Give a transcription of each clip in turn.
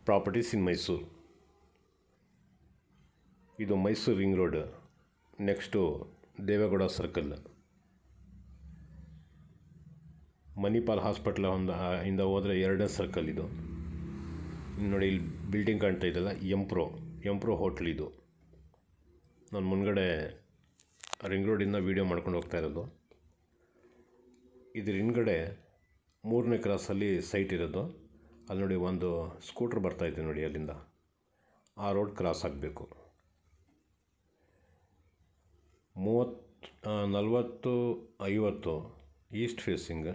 Properties in Mysore. ಇದು Mysore ring road next Devegowda circle, Manipal hospital ಇಂದ ಹೋದರೆ ಎರಡನೇ ಸರ್ಕಲ್ ಇದು. ನೋಡಿ ಇಲ್ಲಿ ಬಿಲ್ಡಿಂಗ್ ಕಾಣ್ತಾ ಇದೆಯಲ್ಲ, ಎಂಪ್ರೋ ಹೋಟ್ಲ್ ಇದು. ನಾನು ಮುಂದ್ಗಡೆ ರಿಂಗ್ ರೋಡಿಂದ ವೀಡಿಯೋ ಮಾಡ್ಕೊಂಡು ಹೋಗ್ತಾ ಇರೋದು. ಇದ್ರ ಹಿಂದ್ಗಡೆ 3ನೇ ಕ್ರಾಸಲ್ಲಿ ಸೈಟ್ ಇರೋದು. ಅಲ್ಲಿ ನೋಡಿ ಒಂದು ಸ್ಕೂಟ್ರ್ ಬರ್ತಾಯಿದೆ ನೋಡಿ, ಅಲ್ಲಿಂದ ಆ ರೋಡ್ ಕ್ರಾಸ್ ಆಗಬೇಕು. 40-50 ಈಸ್ಟ್ ಫೇಸಿಂಗ್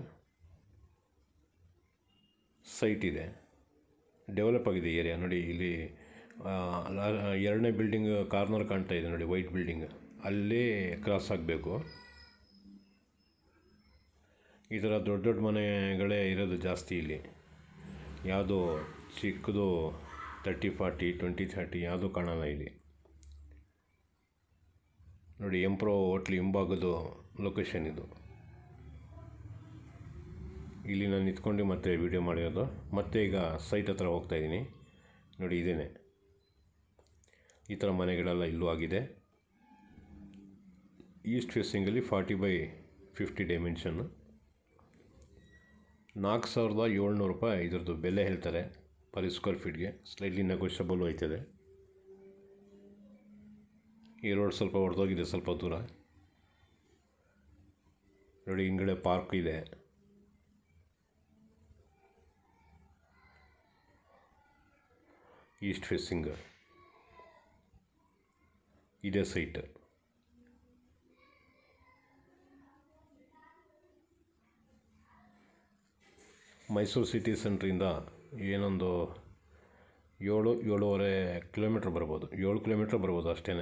ಸೈಟ್ ಇದೆ. ಡೆವಲಪ್ ಆಗಿದೆ ಏರಿಯಾ ನೋಡಿ. ಇಲ್ಲಿ 2ನೇ ಬಿಲ್ಡಿಂಗ್ ಕಾರ್ನರ್ ಕಾಣ್ತಾ ಇದೆ ನೋಡಿ, ವೈಟ್ ಬಿಲ್ಡಿಂಗ್, ಅಲ್ಲೇ ಕ್ರಾಸ್ ಆಗಬೇಕು. ಈ ಥರ ದೊಡ್ಡ ದೊಡ್ಡ ಮನೆಗಳೇ ಇರೋದು ಜಾಸ್ತಿ ಇಲ್ಲಿ. ಯಾವುದೋ ಚಿಕ್ಕದು 30-40, 20-30 ಯಾವುದೂ ಕಾಣಲ್ಲ ಇಲ್ಲಿ. ನೋಡಿ ಎಂಪ್ರೋ ಹೋಟ್ಲ್ ಹಿಂಭಾಗದ ಲೊಕೇಶನ್ ಇದು. ಇಲ್ಲಿ ನಾನು ನಿಂತ್ಕೊಂಡು ಮತ್ತೆ ವೀಡಿಯೋ ಮಾಡಿರೋದು. ಮತ್ತೆ ಈಗ ಸೈಟ್ ಹತ್ರ ಹೋಗ್ತಾಯಿದ್ದೀನಿ ನೋಡಿ. ಇದೇನೆ ಈ ಥರ ಮನೆಗಳೆಲ್ಲ ಇಲ್ಲೂ ಆಗಿದೆ. East ಫೇಸಿಂಗಲ್ಲಿ 40/50 dimension. 4,700 ರೂಪಾಯಿ ಇದ್ರದ್ದು ಬೆಲೆ ಹೇಳ್ತಾರೆ ಪರ್ ಸ್ಕ್ವೇರ್ ಫೀಟ್ಗೆ. ಸ್ಲೈಟ್ಲಿ ನೆಗೋಷಿಯಬಲ್ ಹೋಯ್ತದೆ. ಈ ರೋಡ್ ಸ್ವಲ್ಪ ಹೊಡೆದೋಗಿದೆ, ಸ್ವಲ್ಪ ದೂರ ನೋಡಿ. ಹಿಂದ್ಗಡೆ ಪಾರ್ಕ್ ಇದೆ. ಈಸ್ಟ್ ಫೇಸಿಂಗ್ ಇದೇ ಸೈಟ್. ಮೈಸೂರು ಸಿಟಿ ಸೆಂಟ್ರಿಂದ ಏನೊಂದು 7-7.5 ಕಿಲೋಮೀಟ್ರ್ ಬರ್ಬೋದು, 7 ಕಿಲೋಮೀಟ್ರ್ ಬರ್ಬೋದು ಅಷ್ಟೇ.